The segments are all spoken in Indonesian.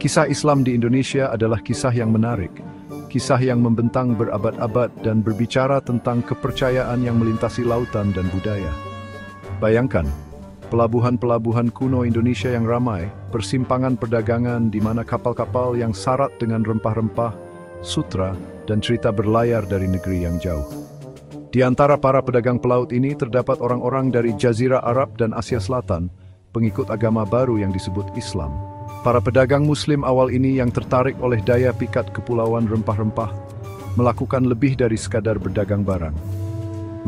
Kisah Islam di Indonesia adalah kisah yang menarik, kisah yang membentang berabad-abad dan berbicara tentang kepercayaan yang melintasi lautan dan budaya. Bayangkan, pelabuhan-pelabuhan kuno Indonesia yang ramai, persimpangan perdagangan di mana kapal-kapal yang syarat dengan rempah-rempah, sutra, dan cerita berlayar dari negeri yang jauh. Di antara para pedagang pelaut ini terdapat orang-orang dari Jazirah Arab dan Asia Selatan, pengikut agama baru yang disebut Islam. Para pedagang Muslim awal ini yang tertarik oleh daya pikat kepulauan rempah-rempah, melakukan lebih dari sekadar berdagang barang.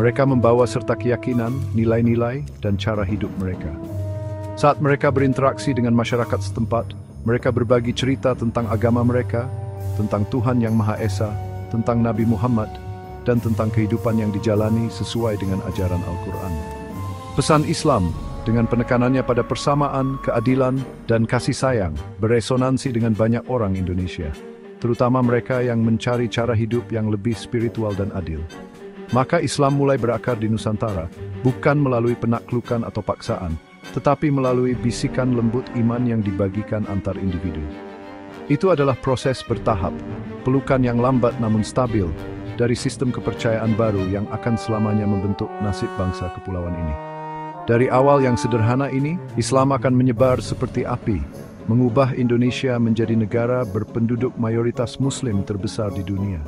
Mereka membawa serta keyakinan, nilai-nilai, dan cara hidup mereka. Saat mereka berinteraksi dengan masyarakat setempat, mereka berbagi cerita tentang agama mereka, tentang Tuhan Yang Maha Esa, tentang Nabi Muhammad, dan tentang kehidupan yang dijalani sesuai dengan ajaran Al-Quran. Pesan Islam, dengan penekanannya pada persamaan, keadilan, dan kasih sayang, beresonansi dengan banyak orang Indonesia, terutama mereka yang mencari cara hidup yang lebih spiritual dan adil. Maka Islam mulai berakar di Nusantara, bukan melalui penaklukan atau paksaan, tetapi melalui bisikan lembut iman yang dibagikan antar individu. Itu adalah proses bertahap, pelukan yang lambat namun stabil, dari sistem kepercayaan baru yang akan selamanya membentuk nasib bangsa kepulauan ini. Dari awal yang sederhana ini, Islam akan menyebar seperti api, mengubah Indonesia menjadi negara berpenduduk mayoritas Muslim terbesar di dunia.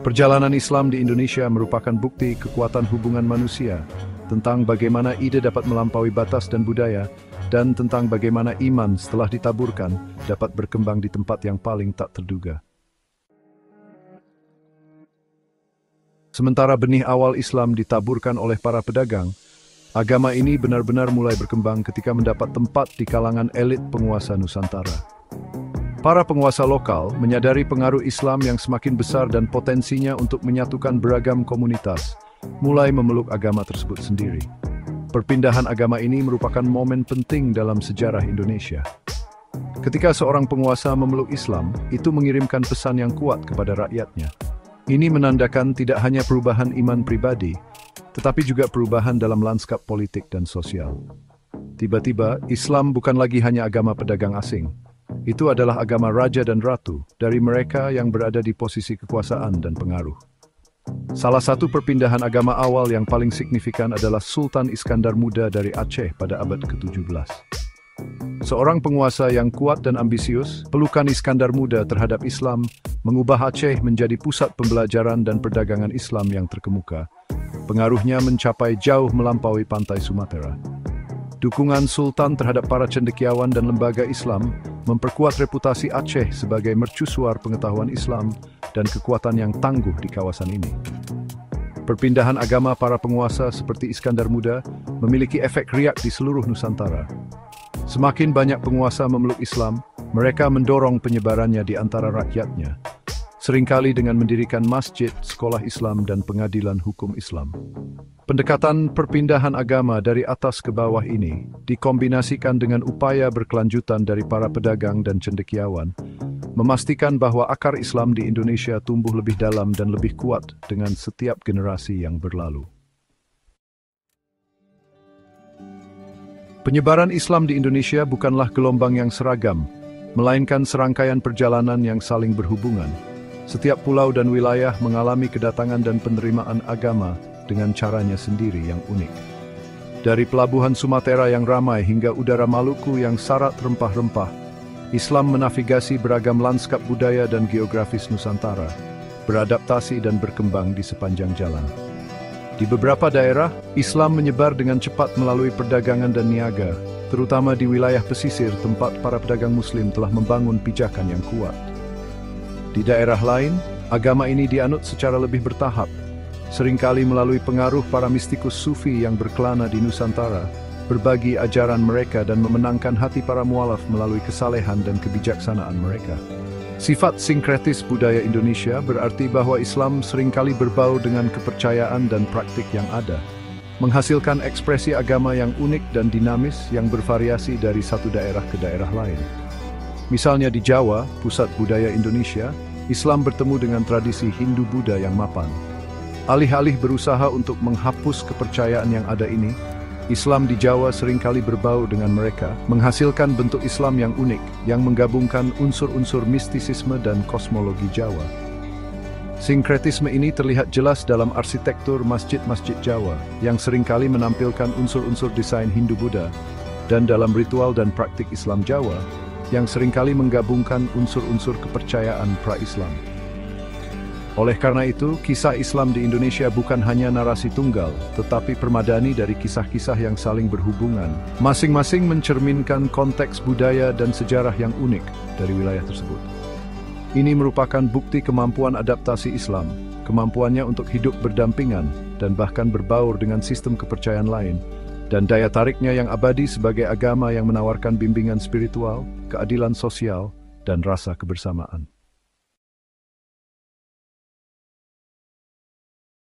Perjalanan Islam di Indonesia merupakan bukti kekuatan hubungan manusia, tentang bagaimana ide dapat melampaui batas dan budaya, dan tentang bagaimana iman setelah ditaburkan dapat berkembang di tempat yang paling tak terduga. Sementara benih awal Islam ditaburkan oleh para pedagang, agama ini benar-benar mulai berkembang ketika mendapat tempat di kalangan elit penguasa Nusantara. Para penguasa lokal menyadari pengaruh Islam yang semakin besar dan potensinya untuk menyatukan beragam komunitas, mulai memeluk agama tersebut sendiri. Perpindahan agama ini merupakan momen penting dalam sejarah Indonesia. Ketika seorang penguasa memeluk Islam, itu mengirimkan pesan yang kuat kepada rakyatnya. Ini menandakan tidak hanya perubahan iman pribadi, tetapi juga perubahan dalam lanskap politik dan sosial. Tiba-tiba, Islam bukan lagi hanya agama pedagang asing. Itu adalah agama raja dan ratu dari mereka yang berada di posisi kekuasaan dan pengaruh. Salah satu perpindahan agama awal yang paling signifikan adalah Sultan Iskandar Muda dari Aceh pada abad ke-17. Seorang penguasa yang kuat dan ambisius, pelukan Iskandar Muda terhadap Islam mengubah Aceh menjadi pusat pembelajaran dan perdagangan Islam yang terkemuka. Pengaruhnya mencapai jauh melampaui pantai Sumatera. Dukungan Sultan terhadap para cendekiawan dan lembaga Islam memperkuat reputasi Aceh sebagai mercusuar pengetahuan Islam dan kekuatan yang tangguh di kawasan ini. Perpindahan agama para penguasa seperti Iskandar Muda memiliki efek riak di seluruh Nusantara. Semakin banyak penguasa memeluk Islam, mereka mendorong penyebarannya di antara rakyatnya, seringkali dengan mendirikan masjid, sekolah Islam, dan pengadilan hukum Islam. Pendekatan perpindahan agama dari atas ke bawah ini dikombinasikan dengan upaya berkelanjutan dari para pedagang dan cendekiawan, memastikan bahwa akar Islam di Indonesia tumbuh lebih dalam dan lebih kuat dengan setiap generasi yang berlalu. Penyebaran Islam di Indonesia bukanlah gelombang yang seragam, melainkan serangkaian perjalanan yang saling berhubungan. Setiap pulau dan wilayah mengalami kedatangan dan penerimaan agama dengan caranya sendiri yang unik. Dari pelabuhan Sumatera yang ramai hingga udara Maluku yang syarat rempah-rempah, Islam menavigasi beragam lanskap budaya dan geografis Nusantara, beradaptasi dan berkembang di sepanjang jalan. Di beberapa daerah, Islam menyebar dengan cepat melalui perdagangan dan niaga, terutama di wilayah pesisir tempat para pedagang Muslim telah membangun pijakan yang kuat. Di daerah lain, agama ini dianut secara lebih bertahap, seringkali melalui pengaruh para mistikus sufi yang berkelana di Nusantara, berbagi ajaran mereka dan memenangkan hati para mualaf melalui kesalehan dan kebijaksanaan mereka. Sifat sinkretis budaya Indonesia berarti bahwa Islam seringkali berbau dengan kepercayaan dan praktik yang ada, menghasilkan ekspresi agama yang unik dan dinamis yang bervariasi dari satu daerah ke daerah lain. Misalnya di Jawa, pusat budaya Indonesia, Islam bertemu dengan tradisi Hindu-Buddha yang mapan. Alih-alih berusaha untuk menghapus kepercayaan yang ada ini, Islam di Jawa seringkali berbau dengan mereka, menghasilkan bentuk Islam yang unik, yang menggabungkan unsur-unsur mistisisme dan kosmologi Jawa. Sinkretisme ini terlihat jelas dalam arsitektur masjid-masjid Jawa, yang seringkali menampilkan unsur-unsur desain Hindu-Buddha, dan dalam ritual dan praktik Islam Jawa, yang seringkali menggabungkan unsur-unsur kepercayaan pra-Islam. Oleh karena itu, kisah Islam di Indonesia bukan hanya narasi tunggal, tetapi permadani dari kisah-kisah yang saling berhubungan, masing-masing mencerminkan konteks budaya dan sejarah yang unik dari wilayah tersebut. Ini merupakan bukti kemampuan adaptasi Islam, kemampuannya untuk hidup berdampingan dan bahkan berbaur dengan sistem kepercayaan lain, dan daya tariknya yang abadi sebagai agama yang menawarkan bimbingan spiritual, keadilan sosial, dan rasa kebersamaan.